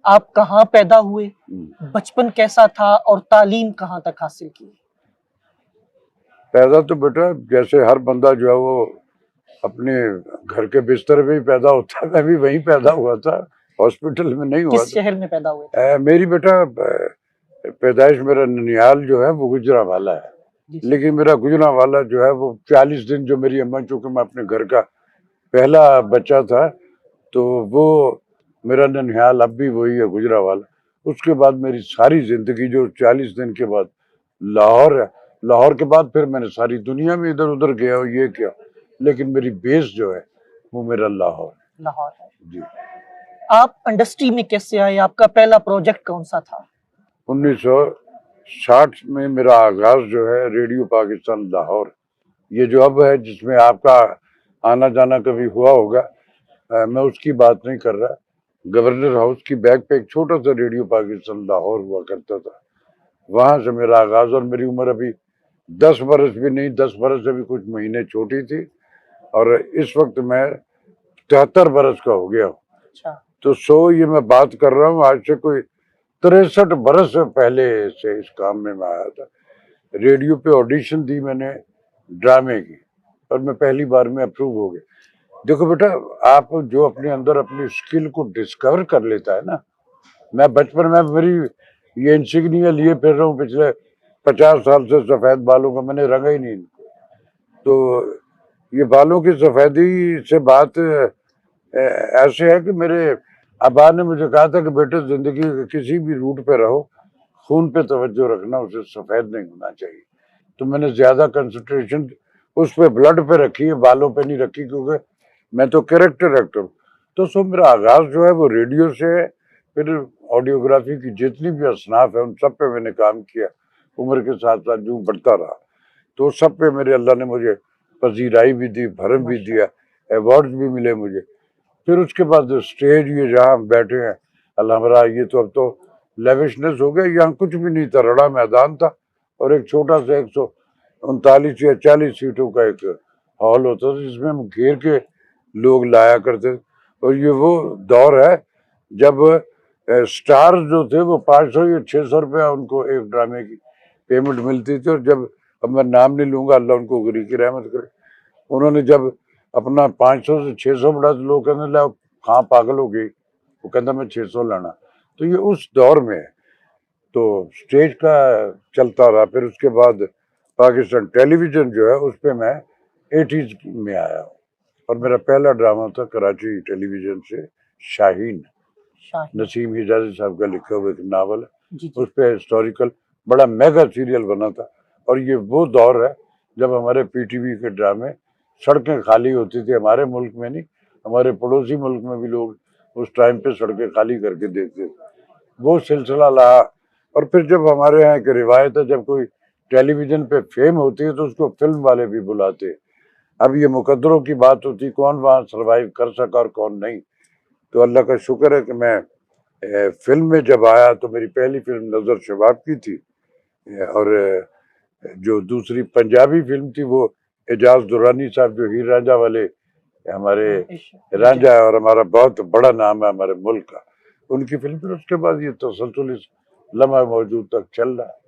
آپ کہاں پیدا ہوئے، بچپن کیسا تھا اور تعلیم کہاں تک حاصل کی؟ پیدا تو بیٹا جیسے ہر بندہ جو ہے وہ اپنے گھر کے بستر میں ہی پیدا ہوتا ہے، میں بھی وہیں پیدا ہوا تھا، ہاسپٹل میں نہیں ہوا کس شہر میں پیدا ہوئے تھے؟ تھا۔ میری بیٹا پیدائش میرا ننیال جو ہے وہ گجرانوالہ ہے، لیکن میرا گجرانوالہ جو ہے وہ 40 دن جو میری اماں، چونکہ میں اپنے گھر کا پہلا بچہ تھا تو وہ میرا ننیال اب بھی وہی ہے گجرانوالہ۔ اس کے بعد میری ساری زندگی جو 40 دن کے بعد لاہور ہے، لاہور کے بعد پھر میں نے ساری دنیا میں ادھر ادھر گیا یہ کیا، لیکن میری بیس جو ہے وہ میرا لاہور ہے۔ لاہور ہے جی۔ آپ انڈسٹری میں کیسے آئے؟ آپ کا پہلا پروجیکٹ کون سا تھا؟ 1960 میں میرا آغاز جو ہے ریڈیو پاکستان لاہور، یہ جو اب ہے جس میں آپ کا آنا جانا کبھی ہوا ہوگا، میں اس کی بات نہیں کر رہا۔ گورنر ہاؤس کی بیک پہ ایک چھوٹا سا ریڈیو پاکستان لاہور ہوا کرتا تھا، وہاں سے میرا آغاز، اور میری عمر ابھی 10 برس بھی نہیں، 10 برس سے بھی کچھ مہینے چھوٹی تھی، اور اس وقت میں 73 برس کا ہو گیا ہوں۔ اچھا، تو یہ میں بات کر رہا ہوں آج سے کوئی 63 برس سے پہلے سے اس کام میں آیا تھا۔ ریڈیو پہ آڈیشن دی میں نے ڈرامے کی، اور میں پہلی بار میں اپروو ہو گیا۔ دیکھو بیٹا، آپ جو اپنے اندر اپنی اسکل کو ڈسکور کر لیتا ہے نا، میں بچپن میں میری یہ انسگنیا لیے پھر رہا ہوں پچھلے 50 سال سے، سفید بالوں کا میں نے رنگا ہی نہیں ان کو۔ تو یہ بالوں کی سفیدی سے بات ایسے ہے کہ میرے ابا نے مجھے کہا تھا کہ بیٹے زندگی کے کسی بھی روٹ پہ رہو، خون پہ توجہ رکھنا، اسے سفید نہیں ہونا چاہیے۔ تو میں نے زیادہ کنسنٹریشن اس پہ بلڈ پہ رکھی ہے، بالوں پہ نہیں رکھی، کیونکہ میں تو کریکٹر ایکٹر ہوں۔ تو میرا آغاز جو ہے وہ ریڈیو سے ہے، پھر آڈیوگرافی کی جتنی بھی اصناف ہیں ان سب پہ میں نے کام کیا، عمر کے ساتھ ساتھ جو بڑھتا رہا تو سب پہ میرے اللہ نے مجھے پذیرائی بھی دی، بھرم بھی دیا، ایوارڈز بھی ملے مجھے۔ پھر اس کے بعد اسٹیج یہ جہاں ہم بیٹھے ہیں الحمدللہ، یہ تو اب تو لیوشنس ہو گیا، یہاں کچھ بھی نہیں تھا، رڑا میدان تھا، اور ایک چھوٹا سا 139 یا 40 سیٹوں کا ایک ہال ہوتا تھا جس میں ہم گھیر کے لوگ لایا کرتے تھے۔ اور یہ وہ دور ہے جب سٹار جو تھے وہ 500 یا 600 روپیہ ان کو ایک ڈرامے کی پیمنٹ ملتی تھی، اور جب، اب میں نام نہیں لوں گا، اللہ ان کو غری کی رحمت کرے، انہوں نے جب اپنا 500 سے 600 بڑھا تو لوگ کہنے لگا کہاں پاگل ہو گئی، وہ کہتا میں 600 لانا۔ تو یہ اس دور میں ہے، تو سٹیج کا چلتا رہا۔ پھر اس کے بعد پاکستان ٹیلی ویژن جو ہے اس پہ میں 80s میں آیا ہوں، اور میرا پہلا ڈرامہ تھا کراچی ٹیلی ویژن سے شاہین، نسیم حجازی صاحب کا لکھا ہوا ایک ناول ہے، اس پہ ہسٹوریکل بڑا میگا سیریل بنا تھا۔ اور یہ وہ دور ہے جب ہمارے پی ٹی وی کے ڈرامے سڑکیں خالی ہوتی تھی، ہمارے ملک میں نہیں، ہمارے پڑوسی ملک میں بھی لوگ اس ٹائم پہ سڑکیں خالی کر کے دیکھتے تھے۔ وہ سلسلہ رہا، اور پھر جب ہمارے یہاں ایک روایت ہے جب کوئی ٹیلی ویژن پہ فیم ہوتی ہے تو اس کو فلم والے بھی بلاتے ہیں۔ اب یہ مقدروں کی بات ہوتی، کون وہاں سروائیو کر سکا اور کون نہیں۔ تو اللہ کا شکر ہے کہ میں فلم میں جب آیا تو میری پہلی فلم نظر شباب کی تھی، اور جو دوسری پنجابی فلم تھی وہ اعجاز درانی صاحب جو ہیر رانجھا والے ہمارے رانجھا ہے اور ہمارا بہت بڑا نام ہے ہمارے ملک کا، ان کی فلم۔ پھر اس کے بعد یہ تسلسل اس لمحہ موجود تک چل رہا ہے۔